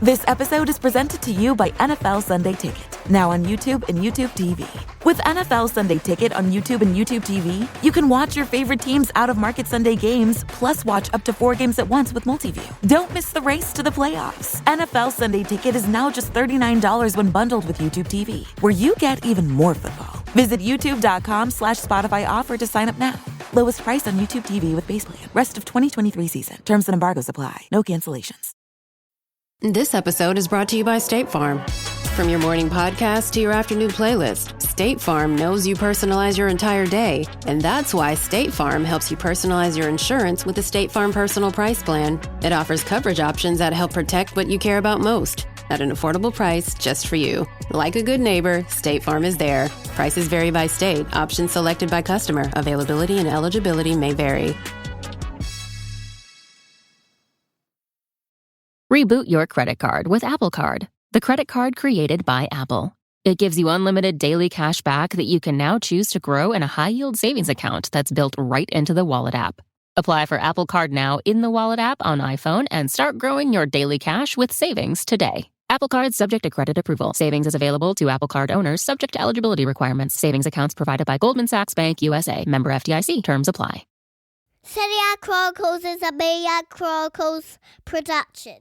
This episode is presented to you by NFL Sunday Ticket, now on YouTube and YouTube TV. With NFL Sunday Ticket on YouTube and YouTube TV, you can watch your favorite teams' out-of-market Sunday games, plus watch up to 4 games at once with Multiview. Don't miss the race to the playoffs. NFL Sunday Ticket is now just $39 when bundled with YouTube TV, where you get even more football. Visit youtube.com/Spotify offer to sign up now. Lowest price on YouTube TV with base plan. Rest of 2023 season. Terms and embargoes apply. No cancellations. This episode is brought to you by State Farm. From your morning podcast to your afternoon playlist, State Farm knows you personalize your entire day. And that's why State Farm helps you personalize your insurance with the State Farm Personal Price Plan. It offers coverage options that help protect what you care about most at an affordable price just for you. Like a good neighbor, State Farm is there. Prices vary by state. Options selected by customer. Availability and eligibility may vary. Reboot your credit card with Apple Card, the credit card created by Apple. It gives you unlimited daily cash back that you can now choose to grow in a high-yield savings account that's built right into the Wallet app. Apply for Apple Card now in the Wallet app on iPhone and start growing your daily cash with savings today. Apple Card subject to credit approval. Savings is available to Apple Card owners subject to eligibility requirements. Savings accounts provided by Goldman Sachs Bank USA. Member FDIC. Terms apply. Serie Chronicles is a Media Chronicles production.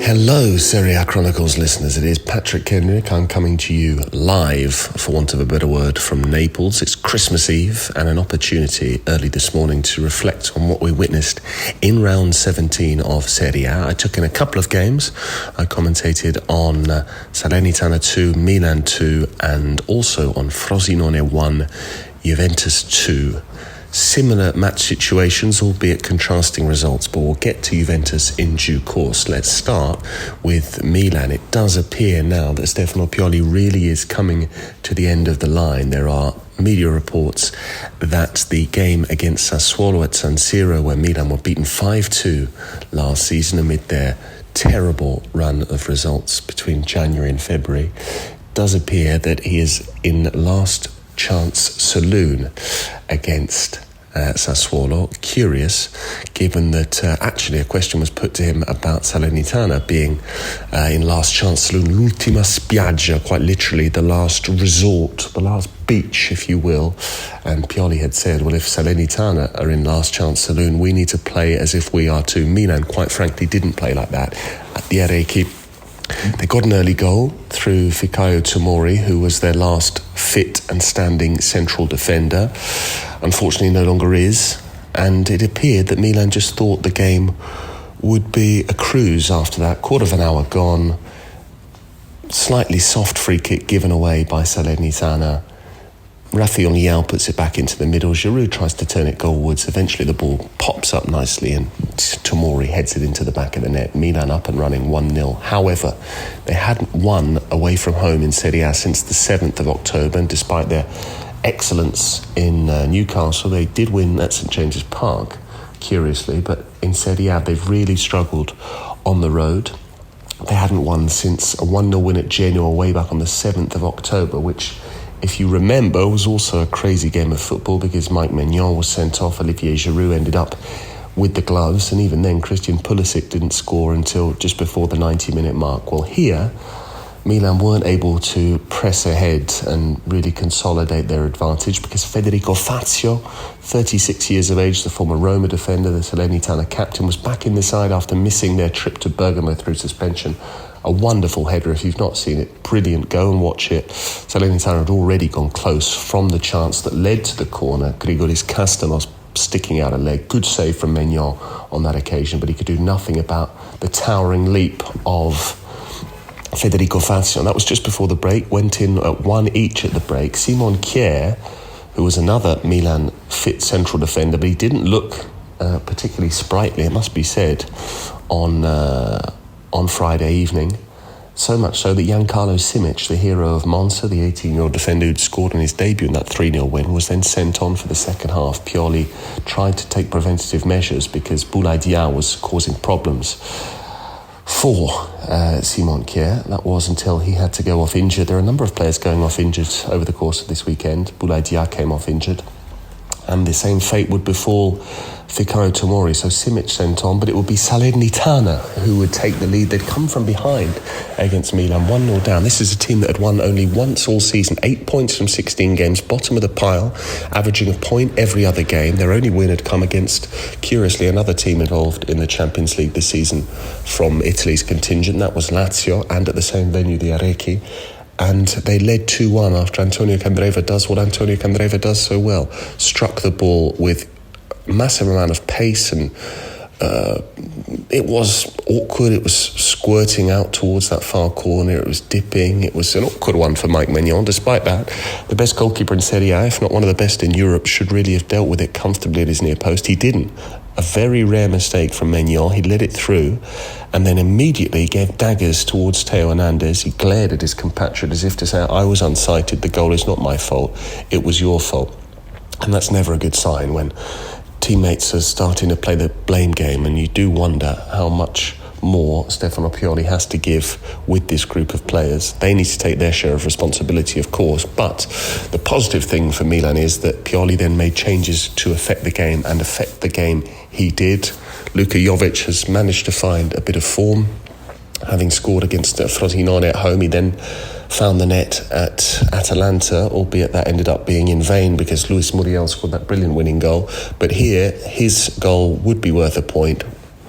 Hello, Serie A Chronicles listeners. It is Patrick Kenrick. I'm coming to you live, for want of a better word, from Naples. It's Christmas Eve and an opportunity early this morning to reflect on what we witnessed in round 17 of Serie A. I took in a couple of games. I commentated on Salernitana 2, Milan 2, and also on Frosinone 1, Juventus 2. Similar match situations, albeit contrasting results, but we'll get to Juventus in due course. Let's start with Milan. It does appear now that Stefano Pioli really is coming to the end of the line. There are media reports that the game against Sassuolo at San Siro, where Milan were beaten 5-2 last season amid their terrible run of results between January and February, does appear that he is in last chance saloon against Sassuolo. Curious, given that actually a question was put to him about Salernitana being in last chance saloon, l'ultima spiaggia, quite literally the last resort, the last beach, if you will. And Pioli had said, well, if Salernitana are in last chance saloon, we need to play as if we are too. Milan, quite frankly, didn't play like that at the Arechi. They got an early goal through Fikayo Tomori, who was their last fit and standing central defender. Unfortunately, no longer is. And it appeared that Milan just thought the game would be a cruise after that. Quarter of an hour gone. Slightly soft free kick given away by Salernitana. Rafael Leao puts it back into the middle. Giroud tries to turn it goalwards. Eventually the ball pops up nicely and Tomori heads it into the back of the net. Milan up and running 1-0. However, they hadn't won away from home in Serie A since the 7th of October, and despite their excellence in Newcastle, they did win at St James's Park, curiously, but in Serie A they've really struggled on the road. They hadn't won since a 1-0 win at Genoa way back on the 7th of October, which, if you remember, was also a crazy game of football because Mike Maignan was sent off, Olivier Giroud ended up with the gloves, and even then Christian Pulisic didn't score until just before the 90-minute mark. Well, here, Milan weren't able to press ahead and really consolidate their advantage because Federico Fazio, 36 years of age, the former Roma defender, the Salernitana captain, was back in the side after missing their trip to Bergamo through suspension. A wonderful header. If you've not seen it, brilliant. Go and watch it. Salernitana had already gone close from the chance that led to the corner. Grigoris Castanos sticking out a leg. Good save from Maignan on that occasion, but he could do nothing about the towering leap of Federico Fazio. And that was just before the break. Went in at 1 each at the break. Simon Kjær, who was another Milan fit central defender, but he didn't look particularly sprightly, it must be said, on Friday evening. So much so that Giancarlo Simic, the hero of Monza, the 18-year-old defender who'd scored in his debut in that 3-0 win, was then sent on for the second half. Pioli tried to take preventative measures because Boulaye Dia was causing problems for Simon Kjær. That was until he had to go off injured. There are a number of players going off injured over the course of this weekend. Boulaye Dia came off injured. And the same fate would befall Fikayo Tomori. So Simic sent on, but it would be Salernitana who would take the lead. They'd come from behind against Milan, 1-0 down. This is a team that had won only once all season, 8 points from 16 games, bottom of the pile, averaging a point every other game. Their only win had come against, curiously, another team involved in the Champions League this season from Italy's contingent. That was Lazio, and at the same venue, the Arecchi. And they led 2-1 after Antonio Candreva does what Antonio Candreva does so well. Struck the ball with a massive amount of pace, and it was awkward. It was squirting out towards that far corner. It was dipping. It was an awkward one for Mike Maignan. Despite that, the best goalkeeper in Serie A, if not one of the best in Europe, should really have dealt with it comfortably at his near post. He didn't. A very rare mistake from Maignan. He let it through and then immediately gave daggers towards Theo Hernandez. He glared at his compatriot as if to say, I was unsighted, the goal is not my fault, it was your fault. And that's never a good sign when teammates are starting to play the blame game, and you do wonder how much more Stefano Pioli has to give with this group of players. They need to take their share of responsibility, of course, but the positive thing for Milan is that Pioli then made changes to affect the game, and affect the game he did. Luka Jovic has managed to find a bit of form, having scored against Frosinone at home. He then found the net at Atalanta, albeit that ended up being in vain because Luis Muriel scored that brilliant winning goal. But here, his goal would be worth a point,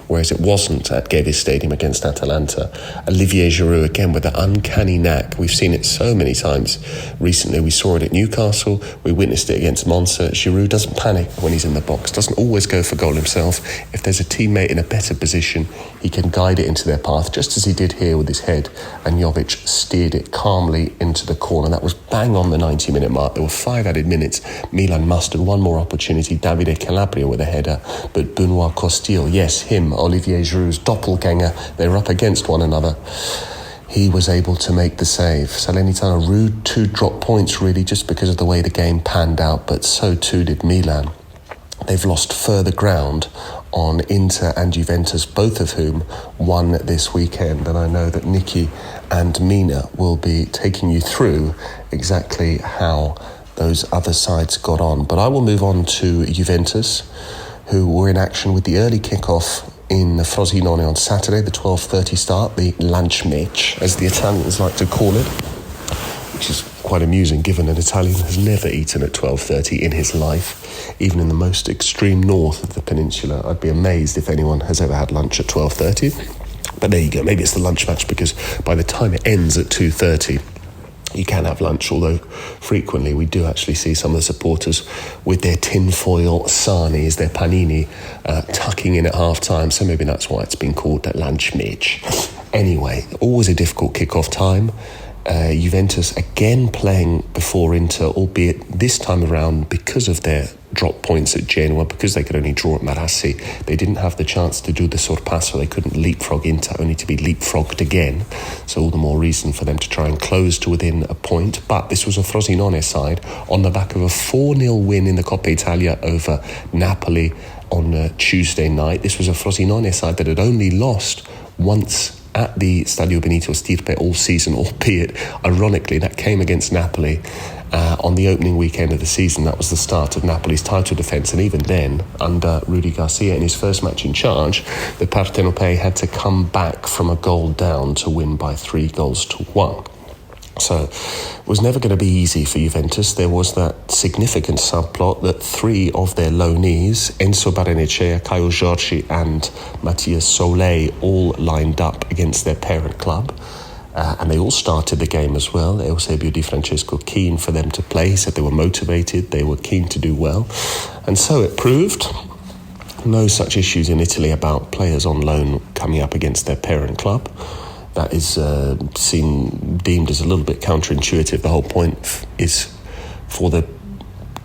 whereas it wasn't at Gevis Stadium against Atalanta. Olivier Giroud, again, with that uncanny knack. We've seen it so many times recently. We saw it at Newcastle. We witnessed it against Monza. Giroud doesn't panic when he's in the box, doesn't always go for goal himself. If there's a teammate in a better position, he can guide it into their path, just as he did here with his head, and Jovic steered it calmly into the corner. That was bang on the 90-minute mark. There were 5 added minutes. Milan mustered one more opportunity. Davide Calabria with a header, but Benoit Costil, yes, him, Olivier Giroud's doppelganger, they were up against one another. He was able to make the save. Salernitana rude to drop points really just because of the way the game panned out, but so too did Milan. They've lost further ground on Inter and Juventus, both of whom won this weekend, and I know that Nicky and Mina will be taking you through exactly how those other sides got on. But I will move on to Juventus, who were in action with the early kick-off in Frosinone on Saturday, the 12:30 start, the lunch match, as the Italians like to call it, which is quite amusing given an Italian has never eaten at 12:30 in his life, even in the most extreme north of the peninsula. I'd be amazed if anyone has ever had lunch at 12:30. But there you go, maybe it's the lunch match because by the time it ends at 2:30, you can have lunch, although frequently we do actually see some of the supporters with their tinfoil sarnies, their panini, tucking in at half-time, so maybe that's why it's been called that lunch match. Anyway, always a difficult kick-off time. Juventus again playing before Inter, albeit this time around because of their drop points at Genoa, because they could only draw at Marassi, they didn't have the chance to do the sorpasso. They couldn't leapfrog Inter, only to be leapfrogged again. So all the more reason for them to try and close to within a point. But this was a Frosinone side on the back of a 4-0 win in the Coppa Italia over Napoli on Tuesday night. This was a Frosinone side that had only lost once at the Stadio Benito Stirpe all season, albeit ironically that came against Napoli on the opening weekend of the season. That was the start of Napoli's title defence, and even then, under Rudy Garcia in his first match in charge, the Partenopei had to come back from a goal down to win by 3-1. So it was never going to be easy for Juventus. There was that significant subplot that 3 of their loanees, Enzo Barrenechea, Caio Giorgi and Mattias Solé, all lined up against their parent club. And they all started the game as well. Eusebio Di Francesco keen for them to play. He said they were motivated, they were keen to do well. And so it proved. No such issues in Italy about players on loan coming up against their parent club. That is deemed as a little bit counterintuitive. The whole point is for the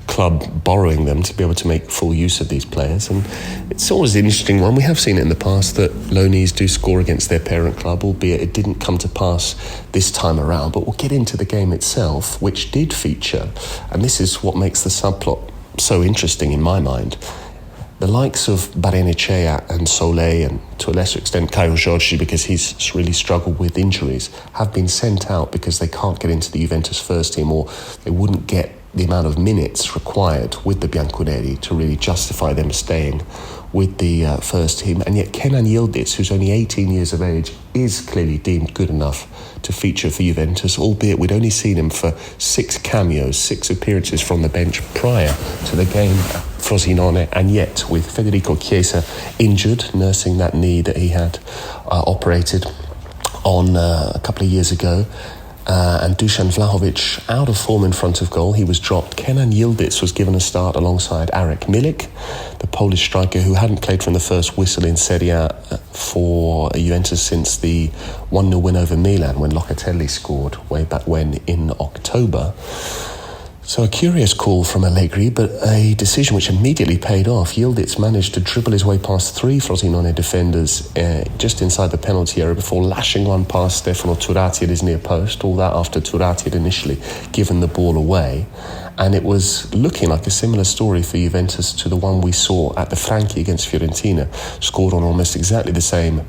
club borrowing them to be able to make full use of these players. And it's always an interesting one. We have seen it in the past that loanees do score against their parent club, albeit it didn't come to pass this time around. But we'll get into the game itself, which did feature, and this is what makes the subplot so interesting in my mind. the likes of Barrenechea and Solé, and to a lesser extent Caio Jorge, because he's really struggled with injuries, have been sent out because they can't get into the Juventus first team, or they wouldn't get the amount of minutes required with the Bianconeri to really justify them staying with the first team. And yet Kenan Yildiz, who's only 18 years of age, is clearly deemed good enough to feature for Juventus, albeit we'd only seen him for 6 cameos, 6 appearances from the bench prior to the game at Frosinone, and yet with Federico Chiesa injured, nursing that knee that he had operated on a couple of years ago, and Dusan Vlahovic out of form in front of goal, he was dropped. Kenan Yildiz was given a start alongside Arek Milik, the Polish striker who hadn't played from the first whistle in Serie A for Juventus since the 1-0 win over Milan when Locatelli scored way back when in October. So a curious call from Allegri, but a decision which immediately paid off. Yildiz managed to dribble his way past 3 Frosinone defenders just inside the penalty area before lashing one past Stefano Turati at his near post, all that after Turati had initially given the ball away. And it was looking like a similar story for Juventus to the one we saw at the Franchi against Fiorentina, scored on almost exactly the same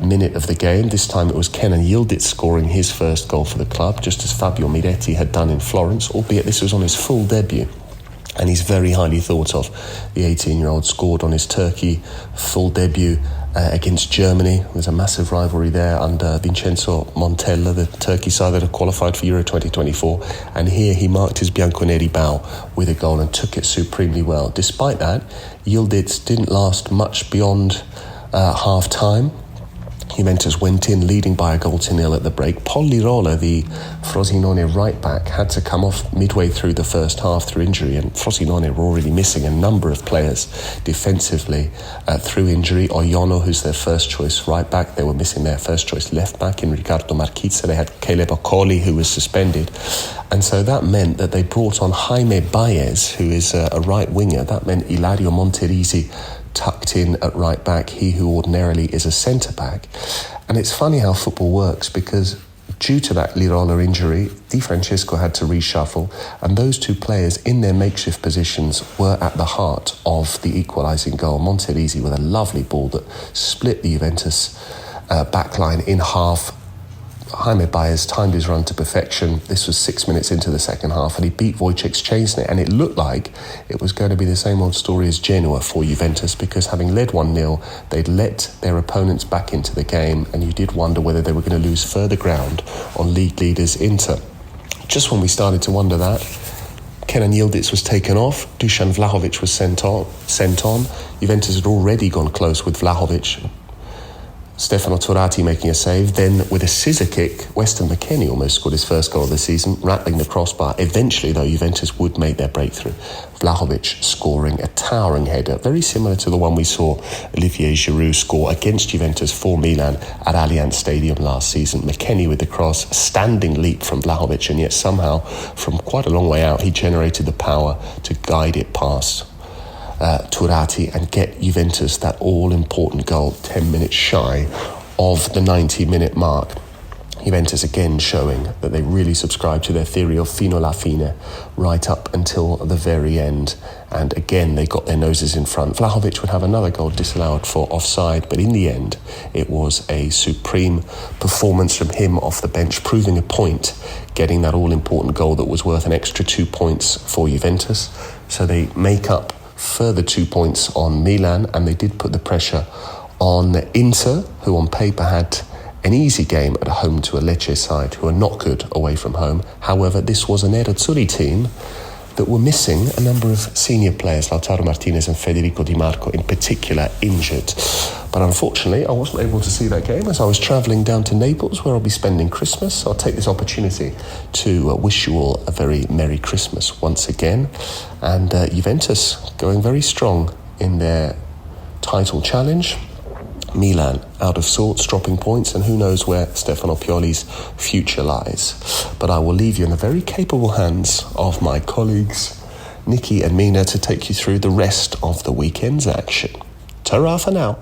minute of the game. This time it was Kenan Yildiz scoring his first goal for the club, just as Fabio Miretti had done in Florence, albeit this was on his full debut. And he's very highly thought of. The 18-year-old scored on his Turkey full debut against Germany. There's a massive rivalry there under Vincenzo Montella, the Turkey side that had qualified for Euro 2024. And here he marked his Bianconeri bow with a goal and took it supremely well. Despite that, Yildiz didn't last much beyond half-time. Juventus went in leading by a 0-0 at the break. Pollirola, the Frosinone right-back, had to come off midway through the first half through injury, and Frosinone were already missing a number of players defensively through injury. Oyono, who's their first-choice right-back, they were missing their first-choice left-back in Riccardo Marchizza. They had Caleb Okoli, who was suspended. And so that meant that they brought on Jaime Baez, who is a right-winger. That meant Ilario Monterisi tucked in at right back, he who ordinarily is a centre back. And it's funny how football works, because due to that Lirola injury, Di Francesco had to reshuffle, and those 2 players in their makeshift positions were at the heart of the equalising goal. Monterisi with a lovely ball that split the Juventus backline in half. Jaime Baez timed his run to perfection. This was 6 minutes into the second half, and he beat Wojciech Szczęsny, and it looked like it was going to be the same old story as Genoa for Juventus, because having led 1-0, they'd let their opponents back into the game, and you did wonder whether they were going to lose further ground on league leaders Inter. Just when we started to wonder that, Kenan Yildiz was taken off, Dusan Vlahovic was sent on. Juventus had already gone close with Vlahovic, Stefano Turati making a save. Then with a scissor kick, Weston McKennie almost scored his first goal of the season, rattling the crossbar. Eventually, though, Juventus would make their breakthrough. Vlahovic scoring a towering header, very similar to the one we saw Olivier Giroud score against Juventus for Milan at Allianz Stadium last season. McKennie with the cross, standing leap from Vlahovic, and yet somehow, from quite a long way out, he generated the power to guide it past Turati and get Juventus that all-important goal 10 minutes shy of the 90-minute mark. Juventus again showing that they really subscribe to their theory of fino alla fine, right up until the very end. And again, they got their noses in front. Vlahovic would have another goal disallowed for offside, but in the end, it was a supreme performance from him off the bench, proving a point, getting that all-important goal that was worth an extra 2 points for Juventus. So they make up further 2 points on Milan, and they did put the pressure on Inter, who on paper had an easy game at home to a Lecce side who are not good away from home. However, this was an Nerazzurri team that were missing a number of senior players, Lautaro Martinez and Federico Di Marco in particular, injured. But unfortunately, I wasn't able to see that game as I was travelling down to Naples, where I'll be spending Christmas. So I'll take this opportunity to wish you all a very Merry Christmas once again. And Juventus going very strong in their title challenge. Milan out of sorts, dropping points, and who knows where Stefano Pioli's future lies. But I will leave you in the very capable hands of my colleagues Nicky and Mina to take you through the rest of the weekend's action. Ta-ra for now.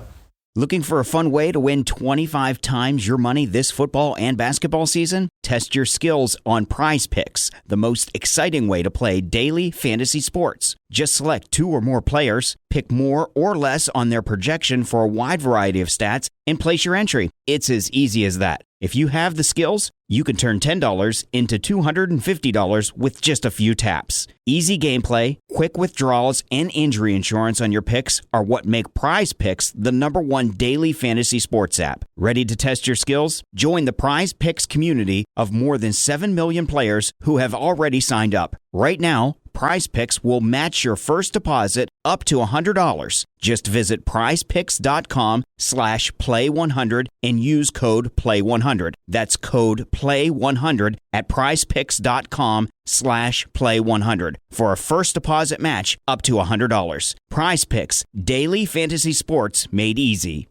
Looking for a fun way to win 25 times your money this football and basketball season? Test your skills on Prize Picks, the most exciting way to play daily fantasy sports. Just select 2 or more players, pick more or less on their projection for a wide variety of stats, and place your entry. It's as easy as that. If you have the skills, you can turn $10 into $250 with just a few taps. Easy gameplay, quick withdrawals, and injury insurance on your picks are what make Prize Picks the #1 daily fantasy sports app. Ready to test your skills? Join the Prize Picks community of more than 7 million players who have already signed up. Right now, Prize Picks will match your first deposit up to $100. Just visit prizepicks.com/play100 and use code PLAY100. That's code PLAY100 at prizepicks.com/play100 for a first deposit match up to $100. Prize Picks, daily fantasy sports made easy.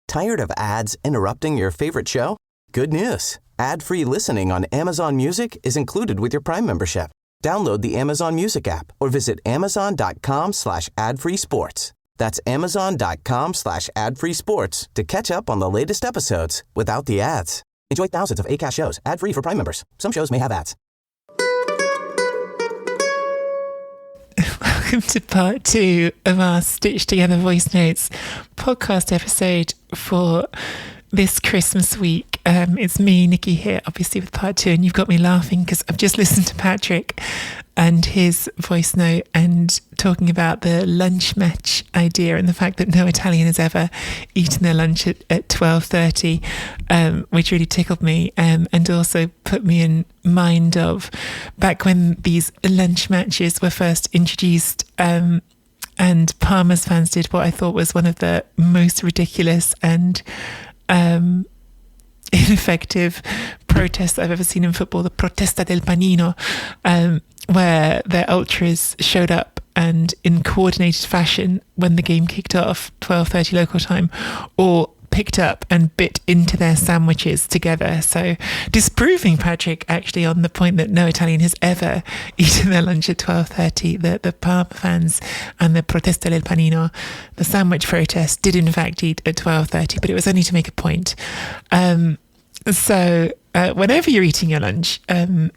Tired of ads interrupting your favorite show? Good news. Ad-free listening on Amazon Music is included with your Prime membership. Download the Amazon Music app or visit amazon.com/ad-free sports. That's amazon.com/ad-free sports to catch up on the latest episodes without the ads. Enjoy thousands of Acast shows ad-free for Prime members. Some shows may have ads. Welcome to part 2 of our Stitched Together Voice Notes podcast episode for this Christmas week. It's me, Nicky, here, obviously with part 2, and you've got me laughing because I've just listened to Patrick and his voice note and talking about the lunch match idea and the fact that no Italian has ever eaten their lunch at 12:30, which really tickled me, and also put me in mind of back when these lunch matches were first introduced, and Parma's fans did what I thought was one of the most ridiculous and ineffective protests I've ever seen in football, the Protesta del Panino, where their ultras showed up and in coordinated fashion when the game kicked off, 12:30 local time, all picked up and bit into their sandwiches together. So disproving Patrick actually on the point that no Italian has ever eaten their lunch at 12:30. The Parma fans and the Protesta del Panino, the sandwich protest, did in fact eat at 12:30, but it was only to make a point. So whenever you're eating your lunch, I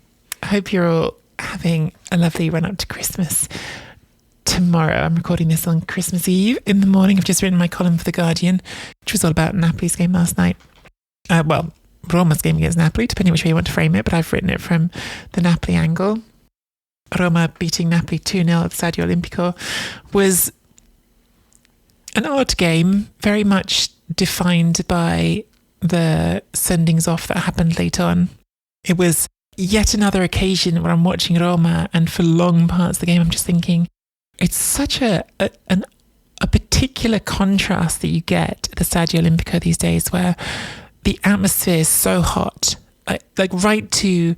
hope you're all having a lovely run up to Christmas. Tomorrow, I'm recording this on Christmas Eve in the morning. I've just written my column for The Guardian, which was all about Napoli's game last night. Well, Roma's game against Napoli, depending which way you want to frame it, but I've written it from the Napoli angle. Roma beating Napoli 2-0 at the Stadio Olimpico was an odd game, very much defined by the sendings off that happened late on. It was yet another occasion where I'm watching Roma, and for long parts of the game I'm just thinking, it's such a particular contrast that you get at the Stadio Olimpico these days, where the atmosphere is so hot, like right to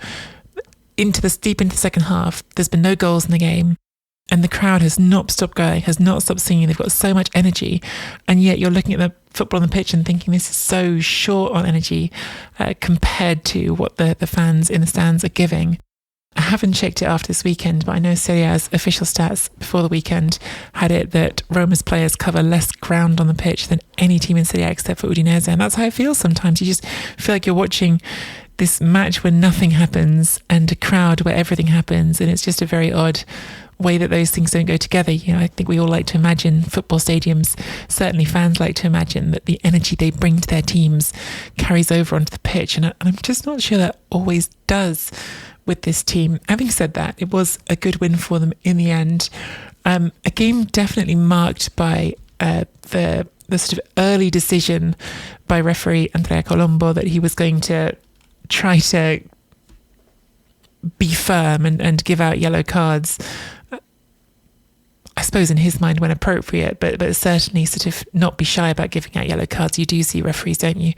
into the deep into the second half. There's been no goals in the game, and the crowd has not stopped going, has not stopped singing. They've got so much energy, and yet you're looking at the football on the pitch and thinking this is so short on energy compared to what the fans in the stands are giving. I haven't checked it after this weekend, but I know Serie's official stats before the weekend had it that Roma's players cover less ground on the pitch than any team in Serie except for Udinese, and that's how it feels sometimes. You just feel like you're watching this match where nothing happens and a crowd where everything happens, and it's just a very odd way that those things don't go together. You know, I think we all like to imagine football stadiums, certainly fans like to imagine that the energy they bring to their teams carries over onto the pitch, and I'm just not sure that always does with this team. Having said that, it was a good win for them in the end. A game definitely marked by the sort of early decision by referee Andrea Colombo that he was going to try to be firm and give out yellow cards. I suppose in his mind when appropriate, but certainly sort of not be shy about giving out yellow cards. You do see referees, don't you,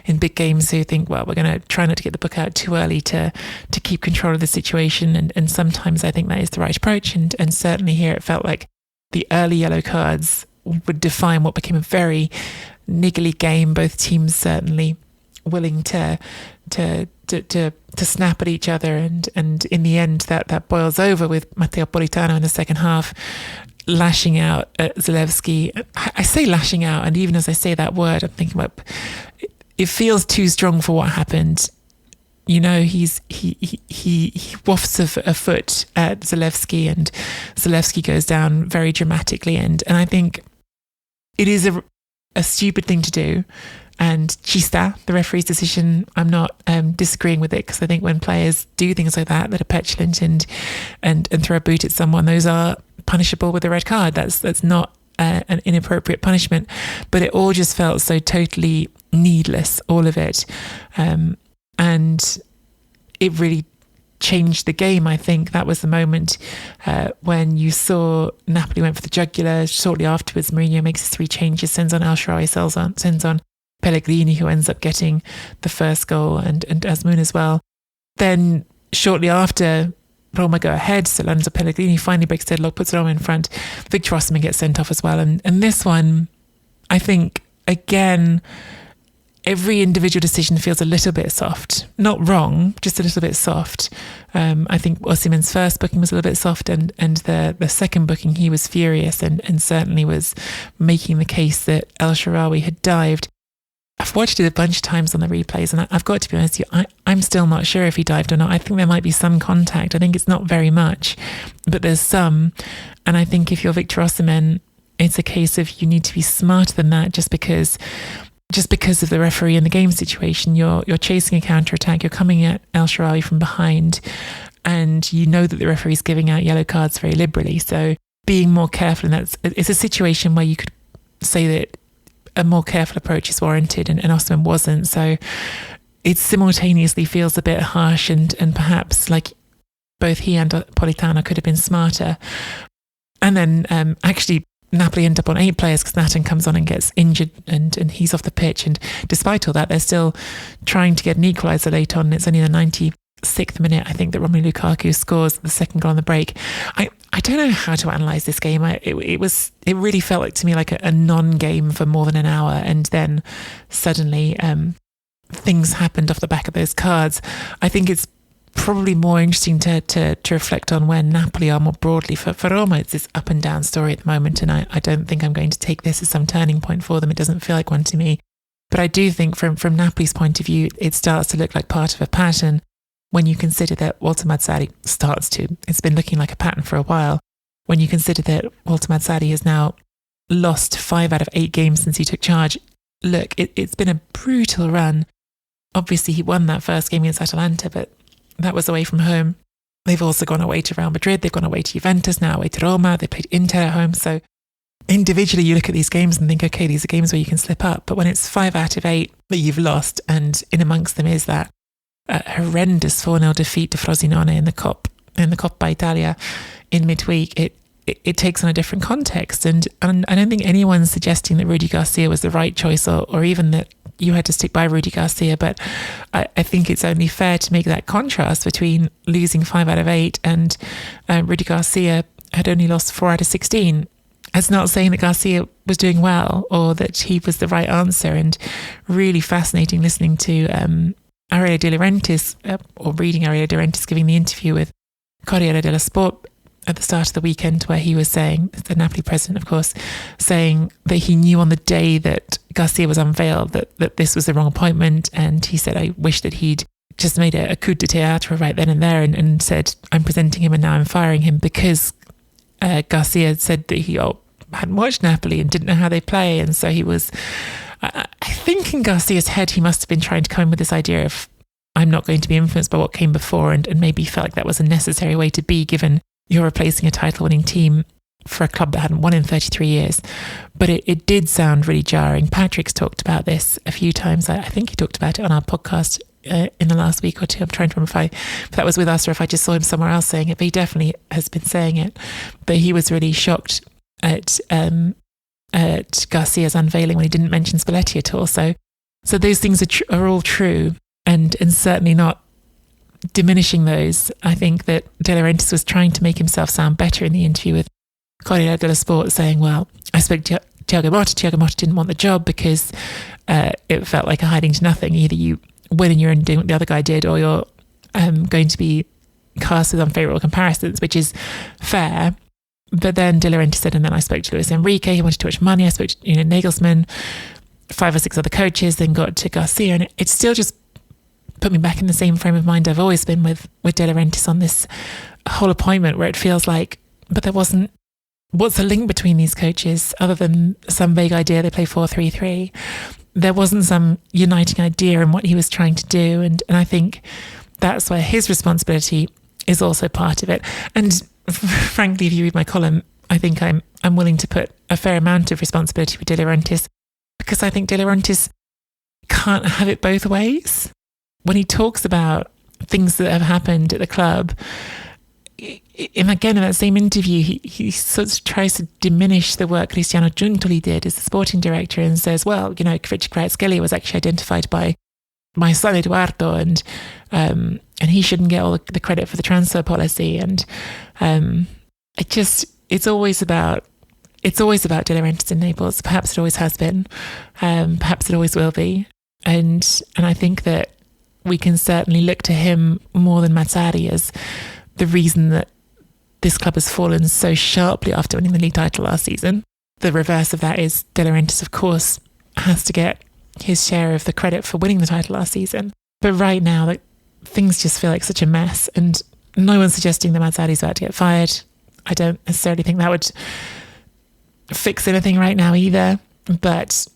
in big games who think, well, we're going to try not to get the book out too early to keep control of the situation, and sometimes I think that is the right approach, and certainly here it felt like the early yellow cards would define what became a very niggly game. Both teams certainly willing to snap at each other, and in the end that boils over with Matteo Politano in the second half lashing out at Zalewski. I say lashing out, and even as I say that word, I'm thinking about it feels too strong for what happened. You know, he wafts a foot at Zalewski, and Zalewski goes down very dramatically. And I think it is a stupid thing to do. And Chista, the referee's decision, I'm not disagreeing with it, because I think when players do things like that are petulant and throw a boot at someone, those are punishable with a red card. That's not an inappropriate punishment. But it all just felt so totally needless, all of it. And it really changed the game. I think that was the moment when you saw Napoli went for the jugular. Shortly afterwards, Mourinho makes his 3 changes, sends on El Shaarawy, sends on Pellegrini, who ends up getting the first goal, and Asmoon as well. Then shortly after, Roma go ahead, so Lorenzo Pellegrini finally breaks deadlock, puts Roma in front. Victor Osimhen gets sent off as well. And this one, I think, again, every individual decision feels a little bit soft. Not wrong, just a little bit soft. I think Osimhen's first booking was a little bit soft, and the second booking, he was furious and certainly was making the case that El Shaarawy had dived. I've watched it a bunch of times on the replays, and I've got to be honest with you, I'm still not sure if he dived or not. I think there might be some contact. I think it's not very much, but there's some. And I think if you're Victor Osimhen, it's a case of you need to be smarter than that, just because of the referee and the game situation. You're chasing a counter-attack, you're coming at El Shaarawy from behind, and you know that the referee's giving out yellow cards very liberally. So being more careful, and it's a situation where you could say that a more careful approach is warranted, and Osimhen wasn't. So it simultaneously feels a bit harsh, and perhaps like both he and Politano could have been smarter. And then actually Napoli end up on 8 players, because Nathan comes on and gets injured, and he's off the pitch. And despite all that, they're still trying to get an equaliser late on. It's only the 96th minute, I think, that Romelu Lukaku scores the second goal on the break. I don't know how to analyse this game. It really felt like to me like a non-game for more than an hour, and then suddenly things happened off the back of those cards. I think it's probably more interesting to reflect on where Napoli are more broadly. For Roma, it's this up and down story at the moment, and I don't think I'm going to take this as some turning point for them. It doesn't feel like one to me. But I do think from Napoli's point of view, it starts to look like part of a pattern when you consider that Walter Mazzarri starts to. It's been looking like a pattern for a while. When you consider that Walter Mazzarri has now lost 5 out of 8 games since he took charge. Look, it's been a brutal run. Obviously, he won that first game against Atalanta, but that was away from home. They've also gone away to Real Madrid. They've gone away to Juventus, now away to Roma. They played Inter at home. So individually, you look at these games and think, okay, these are games where you can slip up. But when it's 5 out of 8 that you've lost, and in amongst them is that horrendous 4-0 defeat to Frosinone in the Coppa Italia in midweek, it takes on a different context. And I don't think anyone's suggesting that Rudy Garcia was the right choice, or even that you had to stick by Rudy Garcia. But I think it's only fair to make that contrast between losing 5 out of 8 and Rudy Garcia had only lost 4 out of 16. It's not saying that Garcia was doing well or that he was the right answer. And really fascinating listening to Aurelio De Laurentiis, or reading Aurelio De Laurentiis giving the interview with Corriere dello Sport at the start of the weekend, where he was saying, the Napoli president, of course, saying that he knew on the day that Garcia was unveiled that this was the wrong appointment. And he said, I wish that he'd just made a coup de théâtre right then and there and said, I'm presenting him and now I'm firing him, because Garcia said that he hadn't watched Napoli and didn't know how they play. And so he was, I think in Garcia's head, he must have been trying to come in with this idea of, I'm not going to be influenced by what came before, and maybe felt like that was a necessary way to be, given you're replacing a title-winning team for a club that hadn't won in 33 years. But it did sound really jarring. Patrick's talked about this a few times. I think he talked about it on our podcast in the last week or two. I'm trying to remember if that was with us or if I just saw him somewhere else saying it, but he definitely has been saying it. But he was really shocked at Garcia's unveiling when he didn't mention Spalletti at all. So those things are all true, and certainly not diminishing those. I think that De Laurentiis was trying to make himself sound better in the interview with Corriere dello Sport, saying, well, I spoke to Thiago Motta didn't want the job because it felt like a hiding to nothing. Either you win and you're doing what the other guy did, or you're going to be cast with unfavourable comparisons, which is fair. But then De Laurentiis said, and then I spoke to Luis Enrique, he wanted too much money. I spoke to Nagelsmann, 5 or 6 other coaches, then got to Garcia, and it still just put me back in the same frame of mind I've always been with De Laurentiis on this whole appointment, where it feels like, but there wasn't, what's the link between these coaches other than some vague idea they play 4-3-3? There wasn't some uniting idea in what he was trying to do, and I think that's where his responsibility is also part of it. And frankly, if you read my column, I think I'm willing to put a fair amount of responsibility for De Laurentiis, because I think De Laurentiis can't have it both ways. When he talks about things that have happened at the club, and again in that same interview, he sort of tries to diminish the work Cristiano Giuntoli did as the sporting director, and says, well, Kvaratskhelia was actually identified by my son Eduardo, and he shouldn't get all the credit for the transfer policy. And it's always about De Laurentiis in Naples. Perhaps it always has been, perhaps it always will be, and I think that we can certainly look to him more than Mazzarri as the reason that this club has fallen so sharply after winning the league title last season. The reverse of that is De Laurentiis, of course, has to get his share of the credit for winning the title last season. But right now, things just feel like such a mess, and no one's suggesting that Mazzarri's about to get fired. I don't necessarily think that would fix anything right now either, but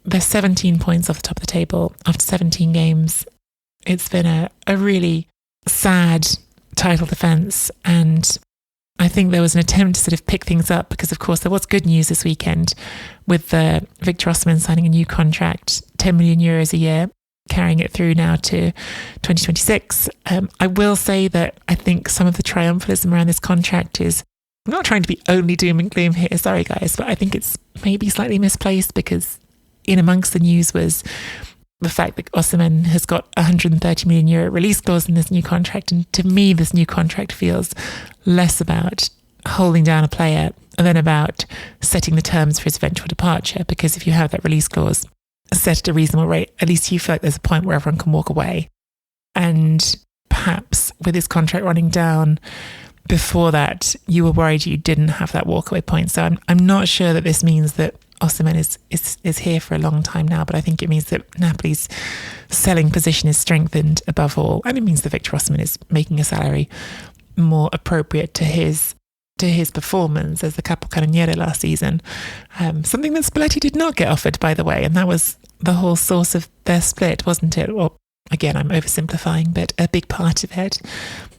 they're 17 points off the top of the table after 17 games. It's been a really sad title defence, and I think there was an attempt to sort of pick things up, because of course there was good news this weekend with Victor Osimhen signing a new contract, 10 million euros a year, carrying it through now to 2026. I will say that I think some of the triumphalism around this contract is, I'm not trying to be only doom and gloom here, sorry guys, but I think it's maybe slightly misplaced, because in amongst the news was the fact that Osimhen has got a 130 million euro release clause in this new contract. And to me, this new contract feels less about holding down a player than about setting the terms for his eventual departure. Because if you have that release clause set at a reasonable rate, at least you feel like there's a point where everyone can walk away. And perhaps with his contract running down before that, you were worried you didn't have that walkaway point. So I'm not sure that this means that Osimhen is here for a long time now, but I think it means that Napoli's selling position is strengthened above all, and it means that Victor Osimhen is making a salary more appropriate to his performance as the capocannoniere last season. Something that Spalletti did not get offered, by the way, and that was the whole source of their split, wasn't it? Well, again, I'm oversimplifying, but a big part of it,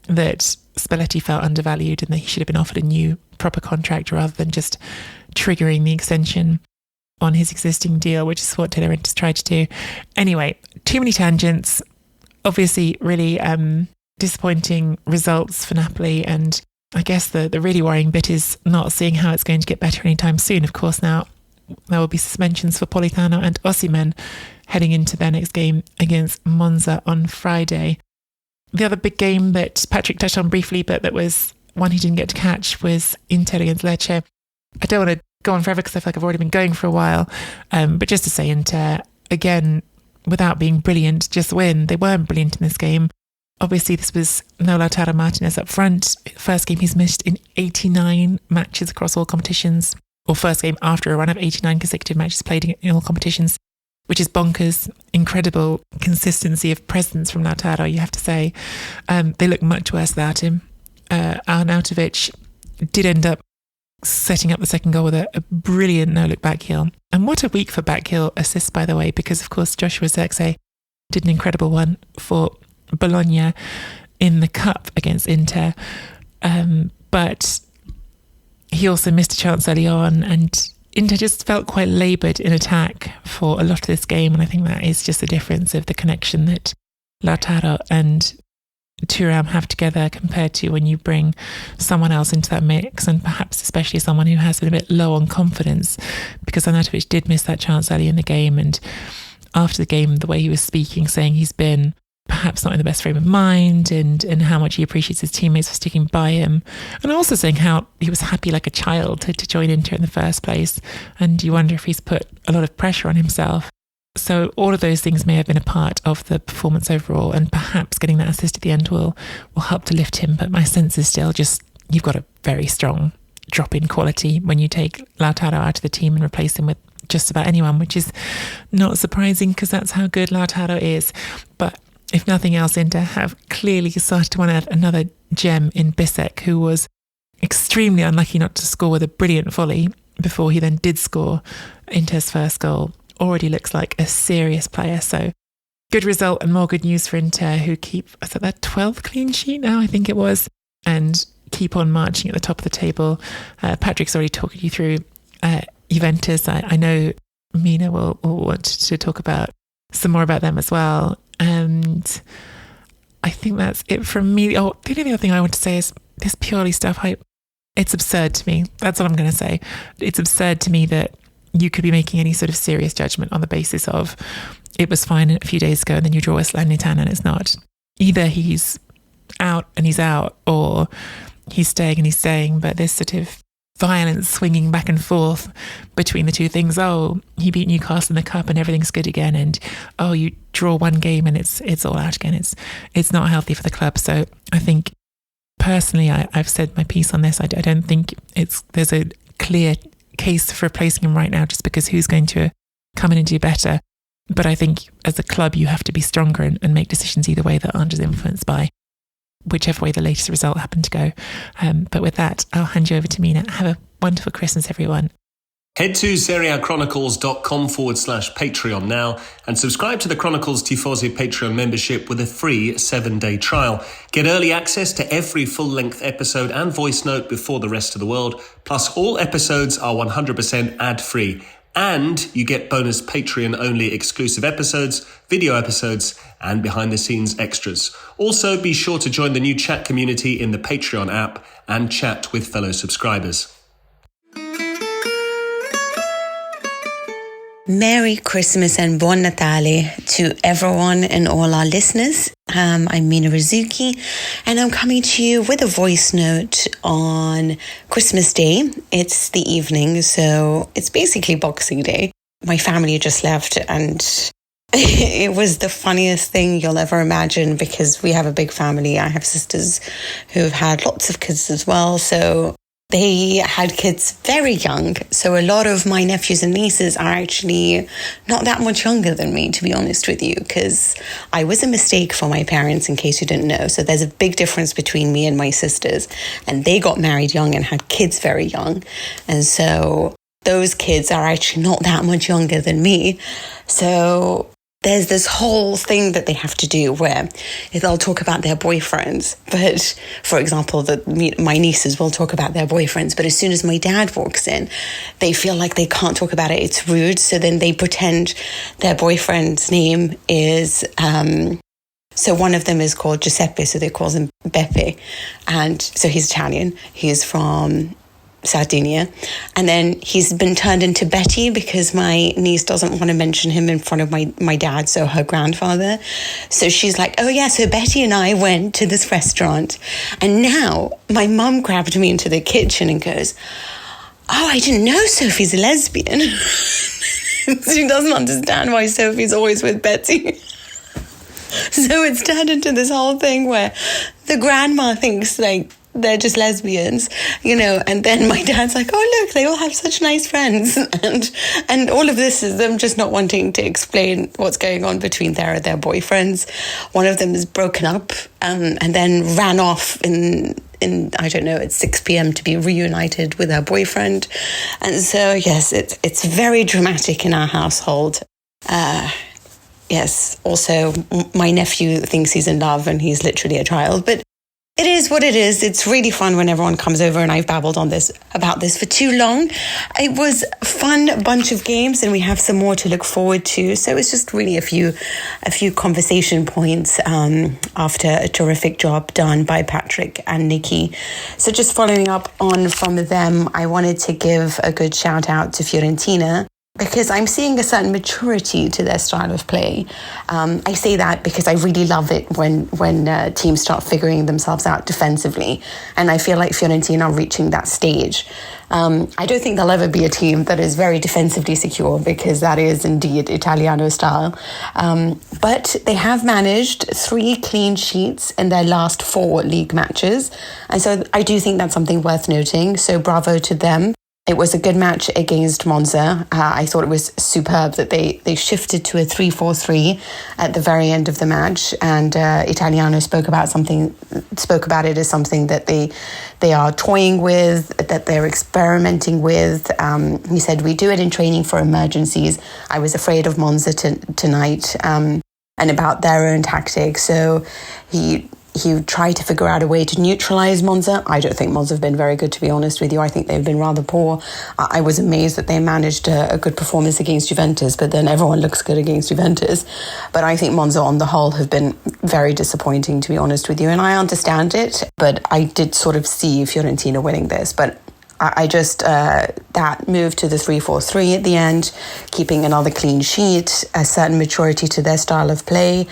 that Spalletti felt undervalued and that he should have been offered a new proper contract rather than just triggering the extension on his existing deal, which is what De Laurentiis tried to do. Anyway, too many tangents. Obviously, really disappointing results for Napoli, and I guess the really worrying bit is not seeing how it's going to get better anytime soon. Of course, now there will be suspensions for Politano and Osimhen heading into their next game against Monza on Friday. The other big game that Patrick touched on briefly, but that was one he didn't get to catch, was Inter against Lecce. I don't want to go on forever because I feel like I've already been going for a while, but just to say, Inter, again, without being brilliant, just win. They weren't brilliant in this game. Obviously, this was no Lautaro Martinez up front. First game he's missed in 89 matches across all competitions, or first game after a run of 89 consecutive matches played in all competitions, which is bonkers. Incredible consistency of presence from Lautaro, you have to say. They look much worse without him. Arnautovic did end up setting up the second goal with a brilliant no-look back heel. And what a week for back heel assists, by the way, because of course Joshua Rzouki did an incredible one for Bologna in the cup against Inter. But he also missed a chance early on, and Inter just felt quite laboured in attack for a lot of this game. And I think that is just the difference of the connection that Lautaro and Thuram have together compared to when you bring someone else into that mix, and perhaps especially someone who has been a bit low on confidence, because Arnautovic did miss that chance early in the game, and after the game the way he was speaking, saying he's been perhaps not in the best frame of mind, and how much he appreciates his teammates for sticking by him, and also saying how he was happy like a child to join Inter in the first place, and you wonder if he's put a lot of pressure on himself. So all of those things may have been a part of the performance overall, and perhaps getting that assist at the end will help to lift him. But my sense is still just, you've got a very strong drop in quality when you take Lautaro out of the team and replace him with just about anyone, which is not surprising because that's how good Lautaro is. But if nothing else, Inter have clearly started to unearth another gem in Bisek, who was extremely unlucky not to score with a brilliant volley before he then did score Inter's first goal. Already looks like a serious player. So good result and more good news for Inter, who keep, is that their 12th clean sheet now, I think it was, and keep on marching at the top of the table. Patrick's already talked you through Juventus. I know Mina will want to talk about some more about them as well. And I think that's it from me. Oh, the only other thing I want to say is this Pioli stuff. It's absurd to me. That's what I'm going to say. It's absurd to me that you could be making any sort of serious judgment on the basis of it was fine a few days ago and then you draw a Salernitana and it's not. Either he's out and he's out, or he's staying and he's staying. But this sort of violence swinging back and forth between the two things. Oh, he beat Newcastle in the cup and everything's good again, and oh, you draw one game and it's all out again. It's not healthy for the club. So I think personally, I've said my piece on this. I don't think there's a clear case for replacing him right now, just because who's going to come in and do better. But I think as a club, you have to be stronger and make decisions either way that aren't just influenced by whichever way the latest result happened to go. But with that, I'll hand you over to Mina. Have a wonderful Christmas, everyone. Head to SerieAchronicles.com/Patreon now and subscribe to the Chronicles Tifosi Patreon membership with a free 7-day trial. Get early access to every full-length episode and voice note before the rest of the world. Plus, all episodes are 100% ad-free. And you get bonus Patreon-only exclusive episodes, video episodes, and behind-the-scenes extras. Also, be sure to join the new chat community in the Patreon app and chat with fellow subscribers. Merry Christmas and Buon Natale to everyone and all our listeners. I'm Mina Rzouki, and I'm coming to you with a voice note on Christmas Day. It's the evening, so it's basically Boxing Day. My family just left, and it was the funniest thing you'll ever imagine, because we have a big family. I have sisters who've had lots of kids as well, so they had kids very young. So a lot of my nephews and nieces are actually not that much younger than me, to be honest with you, because I was a mistake for my parents, in case you didn't know. So there's a big difference between me and my sisters, and they got married young and had kids very young. And so those kids are actually not that much younger than me. So there's this whole thing that they have to do where they'll talk about their boyfriends. But, for example, my nieces will talk about their boyfriends. But as soon as my dad walks in, they feel like they can't talk about it. It's rude. So then they pretend their boyfriend's name is... So one of them is called Giuseppe, so they call him Beppe. And so he's Italian. He's from Sardinia. And then he's been turned into Betty because my niece doesn't want to mention him in front of my dad, so her grandfather. So she's like, oh yeah, so Betty and I went to this restaurant, and now my mum grabbed me into the kitchen and goes, oh, I didn't know Sophie's a lesbian. She doesn't understand why Sophie's always with Betty. So it's turned into this whole thing where the grandma thinks like they're just lesbians, you know, and then my dad's like, oh, look, they all have such nice friends. And all of this is them just not wanting to explain what's going on between their boyfriends. One of them is broken up and then ran off in I don't know, at 6 p.m. to be reunited with her boyfriend. And so, yes, it's very dramatic in our household. Yes, also, my nephew thinks he's in love and he's literally a child, but it is what it is. It's really fun when everyone comes over, and I've babbled on about this for too long. It was a fun bunch of games, and we have some more to look forward to. So it's just really a few conversation points after a terrific job done by Patrick and Nicky. So just following up on from them, I wanted to give a good shout out to Fiorentina. because I'm seeing a certain maturity to their style of play. I say that because I really love it when teams start figuring themselves out defensively. And I feel like Fiorentina are reaching that stage. I don't think there'll ever be a team that is very defensively secure, because that is indeed Italiano style. But they have managed 3 clean sheets in their last 4 league matches. And so I do think that's something worth noting. So bravo to them. It was a good match against Monza. I thought it was superb that they shifted to a 3-4-3 at the very end of the match, and Italiano spoke about it as something that they are toying with, that they're experimenting with. He said, "We do it in training for emergencies. I was afraid of Monza tonight," and about their own tactics. So he tried to figure out a way to neutralise Monza. I don't think Monza have been very good, to be honest with you. I think they've been rather poor. I was amazed that they managed a good performance against Juventus, but then everyone looks good against Juventus. But I think Monza on the whole have been very disappointing, to be honest with you. And I understand it, but I did sort of see Fiorentina winning this. But I just, that move to the 3-4-3 at the end, keeping another clean sheet, a certain maturity to their style of play.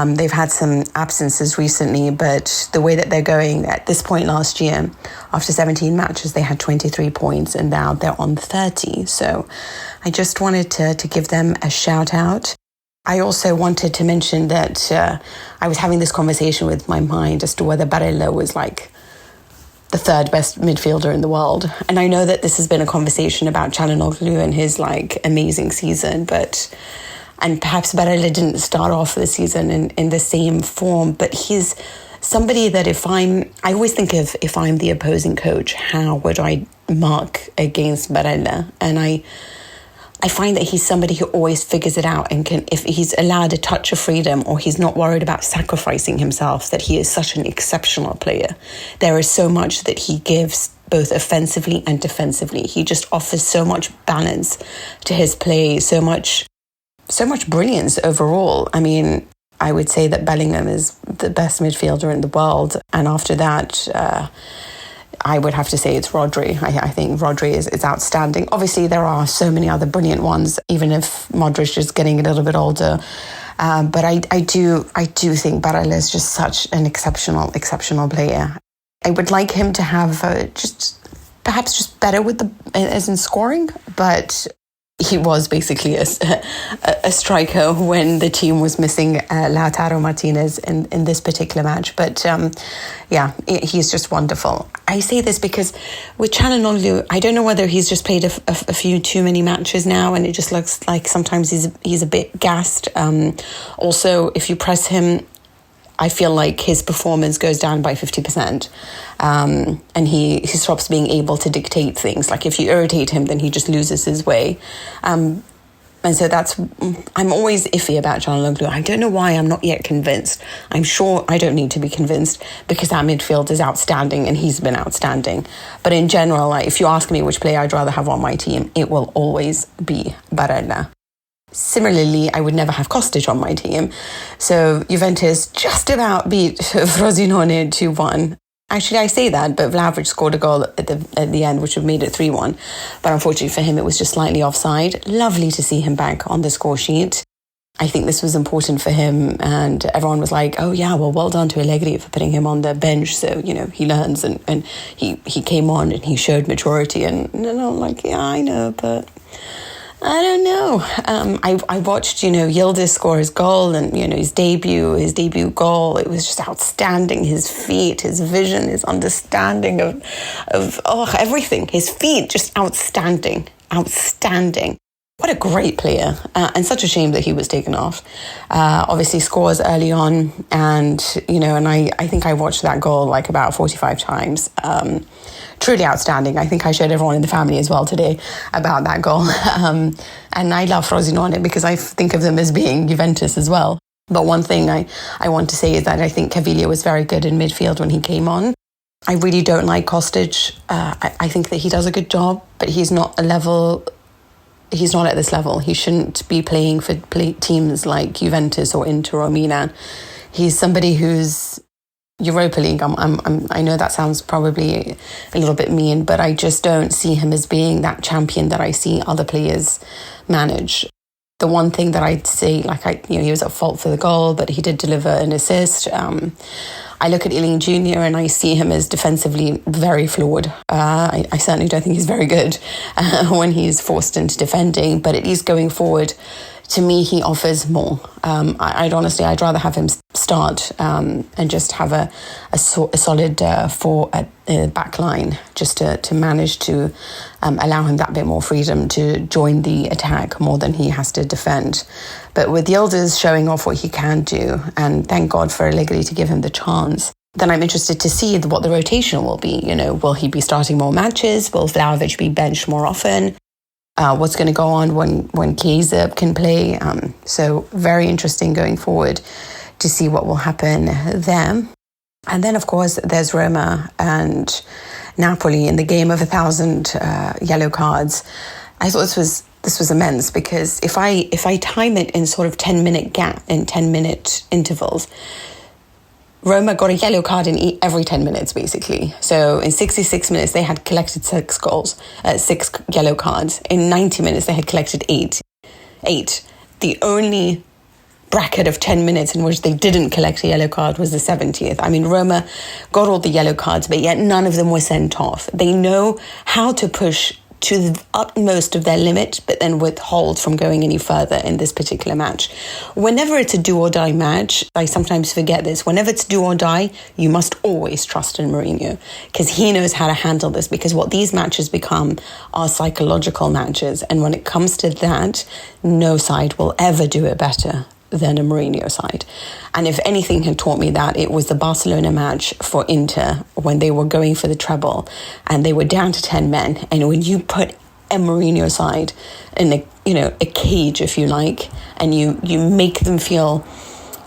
They've had some absences recently, but the way that they're going at this point last year, after 17 matches, they had 23 points, and now they're on 30. So I just wanted to give them a shout out. I also wanted to mention that I was having this conversation with my mind as to whether Barella was like the 3rd best midfielder in the world. And I know that this has been a conversation about Calhanoglu and his like amazing season, and perhaps Barella didn't start off the season in the same form, but he's somebody that I always think of, if I'm the opposing coach, how would I mark against Barella? And I find that he's somebody who always figures it out, and can, if he's allowed a touch of freedom or he's not worried about sacrificing himself, that he is such an exceptional player. There is so much that he gives both offensively and defensively. He just offers so much balance to his play, so much brilliance overall. I mean, I would say that Bellingham is the best midfielder in the world, and after that, I would have to say it's Rodri. I think Rodri is outstanding. Obviously, there are so many other brilliant ones, even if Modric is getting a little bit older. But I do think Barella is just such an exceptional player. I would like him to have perhaps just better as in scoring, but he was basically a striker when the team was missing Lautaro Martinez in this particular match. But he's just wonderful. I say this because with Calhanoglu, I don't know whether he's just played a few too many matches now, and it just looks like sometimes he's a bit gassed. Also, if you press him, I feel like his performance goes down by 50%, and he stops being able to dictate things. Like if you irritate him, then he just loses his way. And so I'm always iffy about Calhanoglu. I don't know why I'm not yet convinced. I'm sure I don't need to be convinced, because that midfield is outstanding and he's been outstanding. But in general, if you ask me which player I'd rather have on my team, it will always be Barella. Similarly, I would never have Kostic on my team. So Juventus just about beat Frosinone 2-1. Actually, I say that, but Vlahovic scored a goal at the end, which would have made it 3-1. But unfortunately for him, it was just slightly offside. Lovely to see him back on the score sheet. I think this was important for him, and everyone was like, oh yeah, well done to Allegri for putting him on the bench, so, he learns, and he came on and he showed maturity, and I'm like, yeah, I know, but I don't know. I watched, Yildiz score his goal, and, his debut goal. It was just outstanding. His feet, his vision, his understanding of everything. His feet, just outstanding. What a great player, and such a shame that he was taken off. Obviously scores early on, and, and I think I watched that goal like about 45 times. Truly outstanding. I think I showed everyone in the family as well today about that goal. And I love Frosinone because I think of them as being Juventus as well. But one thing I want to say is that I think Caviglia was very good in midfield when he came on. I really don't like Kostic. I think that he does a good job, but he's not at this level. He shouldn't be playing for teams like Juventus or Inter or Milan. He's somebody who's Europa League. I know that sounds probably a little bit mean, but I just don't see him as being that champion that I see other players manage. The one thing that I'd say, he was at fault for the goal, but he did deliver an assist. I look at Ealing Jr. and I see him as defensively very flawed. I certainly don't think he's very good when he's forced into defending, but at least going forward, to me, he offers more. I'd rather have him start and just have a solid four at the back line, just to manage to allow him that bit more freedom to join the attack more than he has to defend. But with Yildiz showing off what he can do, and thank God for Allegri to give him the chance, then I'm interested to see what the rotation will be. Will he be starting more matches? Will Vlahovic be benched more often? What's going to go on when Chiesa can play? So very interesting going forward to see what will happen there. And then, of course, there's Roma and Napoli in the game of 1,000 yellow cards. I thought this was immense, because if I time it in sort of 10-minute intervals, Roma got a yellow card in every 10 minutes, basically. So in 66 minutes, they had collected 6 yellow cards. In 90 minutes, they had collected 8. The only bracket of 10 minutes in which they didn't collect a yellow card was the 70th. I mean, Roma got all the yellow cards, but yet none of them were sent off. They know how to push to the utmost of their limit, but then withhold from going any further in this particular match. Whenever it's a do-or-die match, I sometimes forget this, whenever it's do or die, you must always trust in Mourinho, because he knows how to handle this, because what these matches become are psychological matches, and when it comes to that, no side will ever do it better than a Mourinho side. And if anything had taught me that, it was the Barcelona match for Inter, when they were going for the treble and they were down to 10 men. And when you put a Mourinho side in a cage, if you like, and you make them feel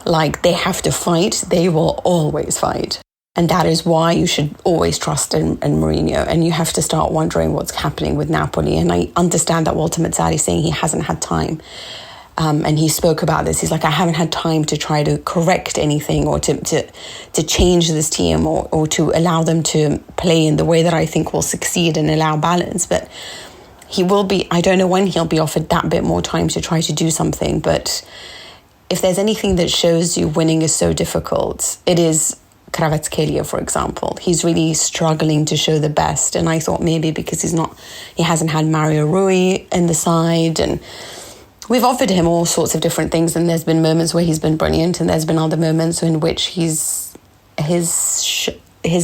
like they have to fight, they will always fight. And that is why you should always trust in Mourinho. And you have to start wondering what's happening with Napoli. And I understand that Walter Mazzarri is saying he hasn't had time. And he spoke about this. He's like, I haven't had time to try to correct anything, or to change this team, or to allow them to play in the way that I think will succeed and allow balance. But he will be, I don't know when he'll be offered that bit more time to try to do something. But if there's anything that shows you winning is so difficult, it is Kvaratskhelia, for example. He's really struggling to show the best. And I thought maybe because he hasn't had Mario Rui in the side, and we've offered him all sorts of different things, and there's been moments where he's been brilliant, and there's been other moments in which his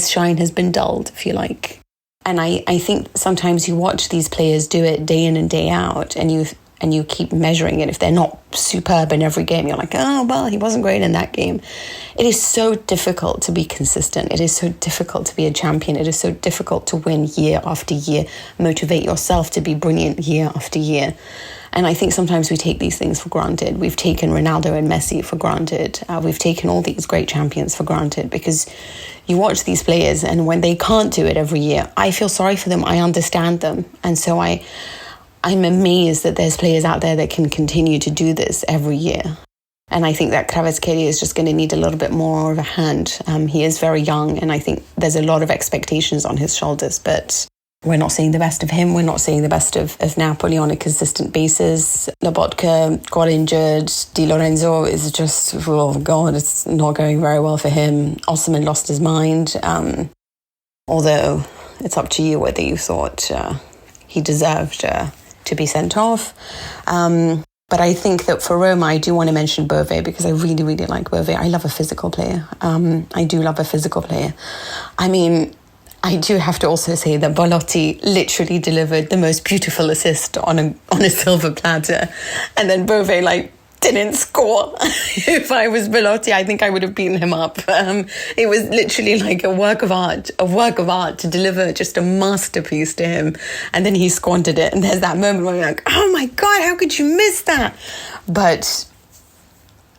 shine has been dulled, if you like. And I think sometimes you watch these players do it day in and day out, and you keep measuring it. If they're not superb in every game, you're like, oh, well, he wasn't great in that game. It is so difficult to be consistent. It is so difficult to be a champion. It is so difficult to win year after year, motivate yourself to be brilliant year after year. And I think sometimes we take these things for granted. We've taken Ronaldo and Messi for granted. We've taken all these great champions for granted, because you watch these players, and when they can't do it every year, I feel sorry for them. I understand them. And so I'm amazed that there's players out there that can continue to do this every year. And I think that Kvaratskhelia is just going to need a little bit more of a hand. He is very young, and I think there's a lot of expectations on his shoulders, but we're not seeing the best of him. We're not seeing the best of Napoli on a consistent basis. Lobotka got injured. Di Lorenzo is just, oh God, it's not going very well for him. Osimhen lost his mind. Although it's up to you whether you thought he deserved to be sent off. But I think that for Roma, I do want to mention Bove, because I really, really like Bove. I love a physical player. I do love a physical player. I mean, I do have to also say that Belotti literally delivered the most beautiful assist on a silver platter, and then Bove didn't score. If I was Belotti, I think I would have beaten him up. It was literally like a work of art to deliver just a masterpiece to him, and then he squandered it. And there's that moment where you're like, oh my God, how could you miss that? But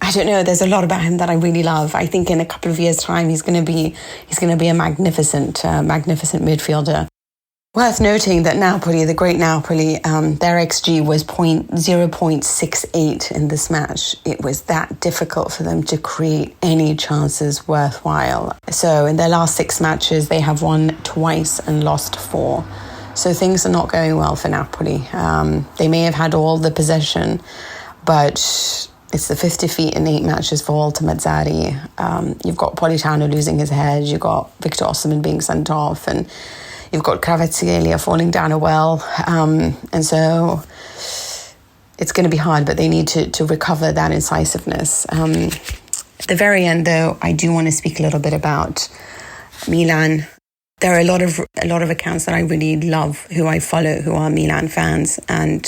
I don't know, there's a lot about him that I really love. I think in a couple of years' time, he's going to be a magnificent midfielder. Worth noting that Napoli, the great Napoli, their XG was 0.68 in this match. It was that difficult for them to create any chances worthwhile. So in their last 6 matches, they have won twice and lost 4. So things are not going well for Napoli. They may have had all the possession, but it's the 50 feet in 8 matches for Walter Mazzarri. You've got Politano losing his head. You've got Victor Osimhen being sent off, and you've got Kvaratskhelia falling down a well. And so it's going to be hard, but they need to recover that incisiveness. At the very end, though, I do want to speak a little bit about Milan. There are a lot of accounts that I really love, who I follow, who are Milan fans, and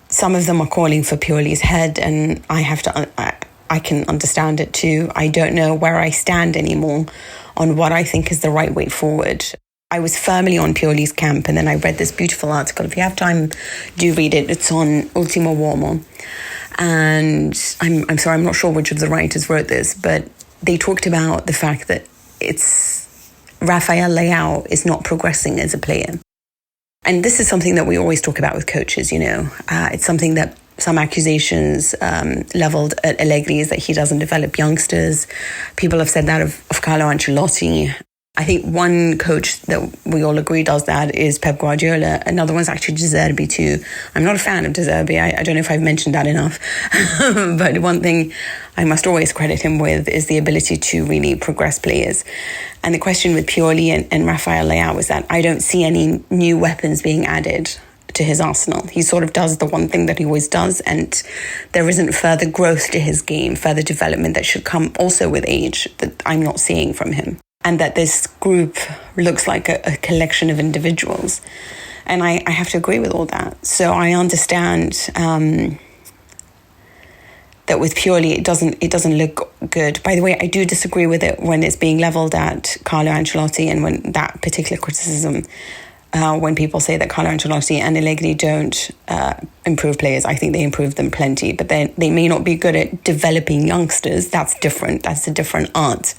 some of them are calling for Pioli's head, and I can understand it too. I don't know where I stand anymore on what I think is the right way forward. I was firmly on Pioli's camp, and then I read this beautiful article. If you have time, do read it. It's on Ultimo Uomo. And I'm sorry, I'm not sure which of the writers wrote this, but they talked about the fact that Rafael Leao is not progressing as a player. And this is something that we always talk about with coaches, It's something that some accusations leveled at Allegri is that he doesn't develop youngsters. People have said that of Carlo Ancelotti. I think one coach that we all agree does that is Pep Guardiola. Another one's actually De Zerbi too. I'm not a fan of De Zerbi. I don't know if I've mentioned that enough. But one thing I must always credit him with is the ability to really progress players. And the question with Pioli and Rafael Leao is that I don't see any new weapons being added to his arsenal. He sort of does the one thing that he always does, and there isn't further growth to his game, further development that should come also with age that I'm not seeing from him. And that this group looks like a collection of individuals. And I have to agree with all that. So I understand that with Pioli, it doesn't look good. By the way, I do disagree with it when it's being leveled at Carlo Ancelotti, and when that particular criticism, when people say that Carlo Ancelotti and Allegri don't improve players. I think they improve them plenty, but they may not be good at developing youngsters. That's different. That's a different art.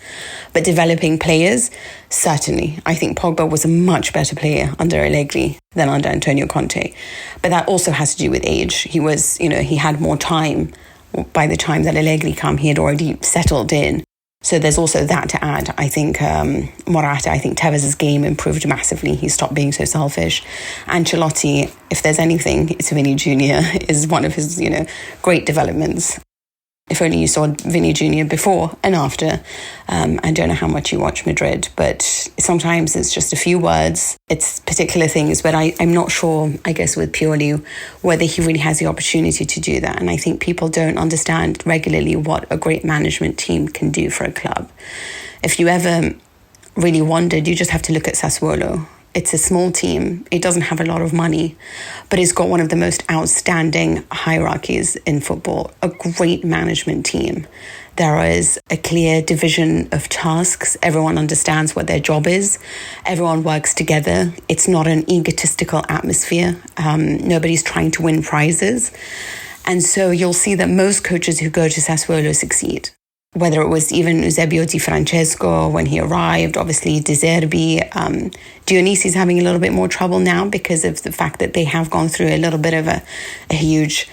But developing players, certainly. I think Pogba was a much better player under Allegri than under Antonio Conte. But that also has to do with age. He had more time. By the time that Allegri came, he had already settled in. So there's also that to add. I think Morata, I think Tevez's game improved massively. He stopped being so selfish. Ancelotti, if there's anything, it's Vinny Jr. is one of his, great developments. If only you saw Vinny Jr. before and after. I don't know how much you watch Madrid, but sometimes it's just a few words. It's particular things, but I'm not sure, I guess, with Pioli, whether he really has the opportunity to do that. And I think people don't understand regularly what a great management team can do for a club. If you ever really wondered, you just have to look at Sassuolo. It's a small team. It doesn't have a lot of money, but it's got one of the most outstanding hierarchies in football, a great management team. There is a clear division of tasks. Everyone understands what their job is. Everyone works together. It's not an egotistical atmosphere. Nobody's trying to win prizes. And so you'll see that most coaches who go to Sassuolo succeed. Whether it was even Eusebio Di Francesco when he arrived, obviously De Zerbi. Dionisi's having a little bit more trouble now because of the fact that they have gone through a little bit of a huge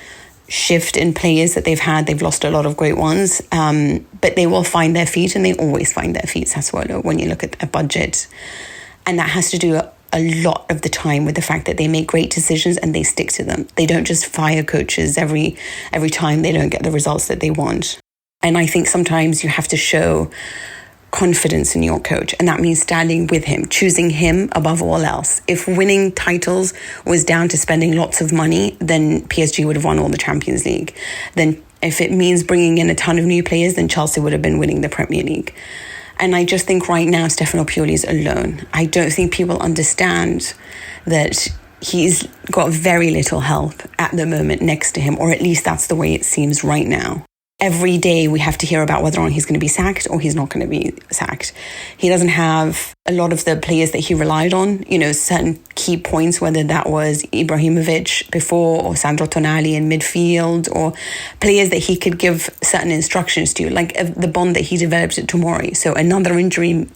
shift in players that they've had. They've lost a lot of great ones, but they will find their feet, and they always find their feet, Sassuolo, when you look at a budget. And that has to do a lot of the time with the fact that they make great decisions and they stick to them. They don't just fire coaches every time they don't get the results that they want. And I think sometimes you have to show confidence in your coach, and that means standing with him, choosing him above all else. If winning titles was down to spending lots of money, then PSG would have won all the Champions League. Then if it means bringing in a ton of new players, then Chelsea would have been winning the Premier League. And I just think right now Stefano Pioli is alone. I don't think people understand that he's got very little help at the moment next to him, or at least that's the way it seems right now. Every day we have to hear about whether or not he's going to be sacked or he's not going to be sacked. He doesn't have a lot of the players that he relied on, certain key points, whether that was Ibrahimovic before or Sandro Tonali in midfield, or players that he could give certain instructions to, like the bond that he developed at Tomori. So another injury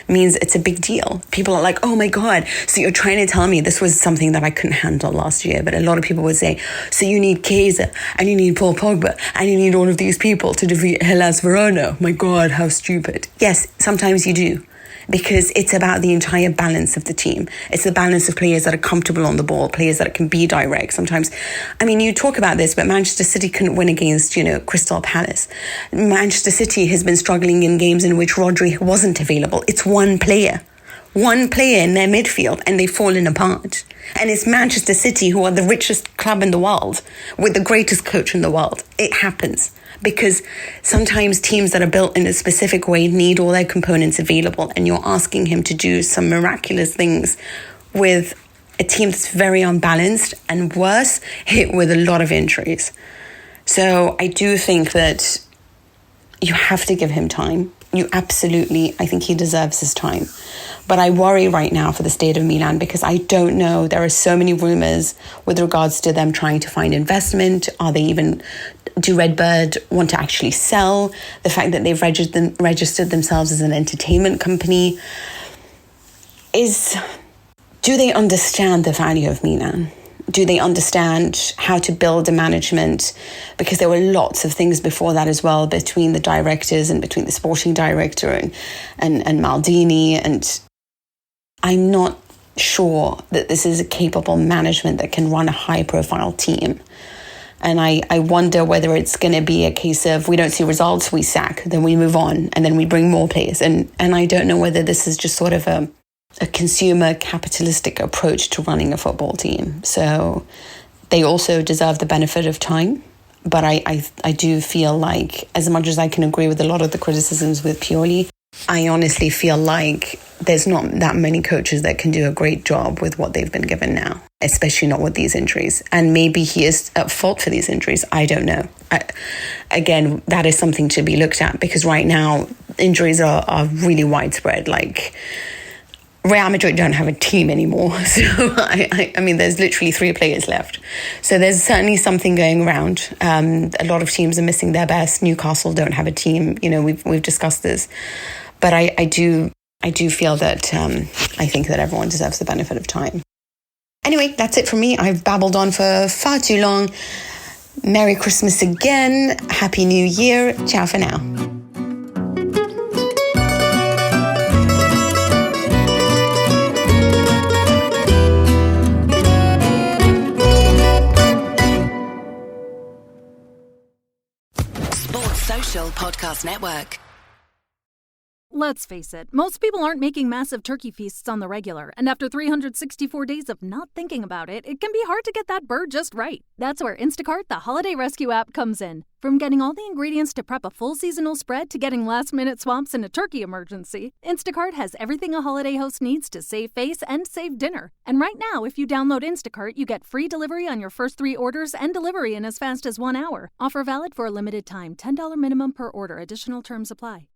means it's a big deal. People are like, oh my God, so you're trying to tell me this was something that I couldn't handle last year. But a lot of people would say, so you need Chiesa and you need Paul Pogba and you need all of these people to defeat Hellas Verona. My God, how stupid. Yes, sometimes you do. because it's about the entire balance of the team. It's the balance of players that are comfortable on the ball, players that can be direct. Sometimes, I mean, you talk about this, but Manchester City couldn't win against, Crystal Palace. Manchester City has been struggling in games in which Rodri wasn't available. It's one player in their midfield, and they've fallen apart. And it's Manchester City, who are the richest club in the world, with the greatest coach in the world. It happens because sometimes teams that are built in a specific way need all their components available, and you're asking him to do some miraculous things with a team that's very unbalanced and worse, hit with a lot of injuries. So I do think that you have to give him time. I think he deserves his time. But I worry right now for the state of Milan because I don't know. There are so many rumours with regards to them trying to find investment. Do Redbird want to actually sell? The fact that they've registered themselves as an entertainment company. Do they understand the value of Milan? Do they understand how to build a management? Because there were lots of things before that as well, between the directors and between the sporting director and Maldini. And I'm not sure that this is a capable management that can run a high-profile team. And I wonder whether it's going to be a case of we don't see results, we sack, then we move on, and then we bring more players. And I don't know whether this is just sort of a consumer capitalistic approach to running a football team. So they also deserve the benefit of time. But I do feel like, as much as I can agree with a lot of the criticisms with Pioli, I honestly feel like there's not that many coaches that can do a great job with what they've been given now, especially not with these injuries. And maybe he is at fault for these injuries. I don't know. Again, that is something to be looked at, because right now injuries are really widespread. Like, Real Madrid don't have a team anymore. So, I mean, there's literally 3 players left. So there's certainly something going around. A lot of teams are missing their best. Newcastle don't have a team. We've discussed this. But I do feel that I think that everyone deserves the benefit of time. Anyway, that's it from me. I've babbled on for far too long. Merry Christmas again. Happy New Year. Ciao for now. Podcast Network. Let's face it, most people aren't making massive turkey feasts on the regular, and after 364 days of not thinking about it, it can be hard to get that bird just right. That's where Instacart, the holiday rescue app, comes in. From getting all the ingredients to prep a full seasonal spread to getting last-minute swaps in a turkey emergency, Instacart has everything a holiday host needs to save face and save dinner. And right now, if you download Instacart, you get free delivery on your first 3 orders and delivery in as fast as 1 hour. Offer valid for a limited time. $10 minimum per order. Additional terms apply.